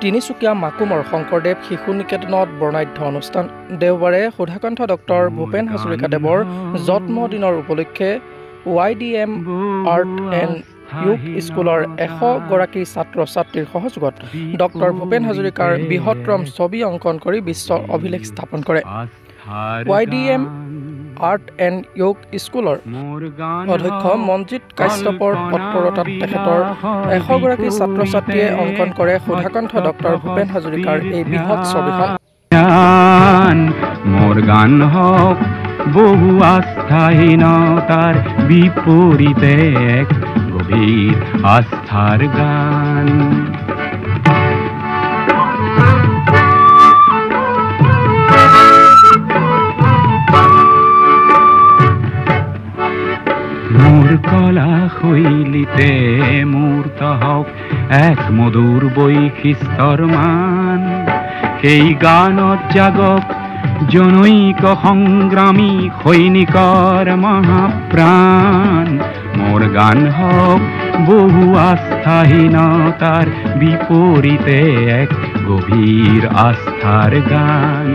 তিনিচুকীয়া মাকুমৰ শংকৰদেৱ শিশু নিকেতনত বৰ্ণাঢ্য অনুষ্ঠান দেওবাৰে সুধাকণ্ঠ ডক্টৰ ভূপেন হাজৰিকাদেৱৰ জন্মদিনৰ উপলক্ষে YDM আৰ্ট এণ্ড য়োগ স্কুলৰ 100 গৰাকী ছাত্ৰ ছাত্ৰীৰ সহযোগত ডক্টৰ ভূপেন হাজৰিকাৰ বৃহত্তম ছবি অংকন কৰি বিশ্ব অভিলেখ স্থাপন কৰে। YDM আৰ্ট এণ্ড য়োগ স্কুলৰ অধ্যক্ষ মনজিৎ কাশ্যপৰ তৎপৰতাত তেখেতৰ 100 গৰাকী ছাত্ৰ ছাত্ৰীয়ে অংকন কৰে সুধাকণ্ঠ ডক্টৰ ভূপেন হাজৰিকাৰ এই বৃহৎ ছবিখন। মোৰ গান হওক বহু আস্থাহীনতাৰ বিপৰীতে এক গভীৰ আস্থাৰ গান। মোৰ কলা শৈলীতে মূৰ্ত হওক এক মধুৰ বৈশিষ্ট্যৰ মান। সেই গানত জাগক জনৈক সংগ্ৰামী সৈনিকৰ মহাপ্ৰাণ। মোৰ গান হওক বহু আস্থাহীনতাৰ বিপৰীতে এক গভীৰ আস্থাৰ গান।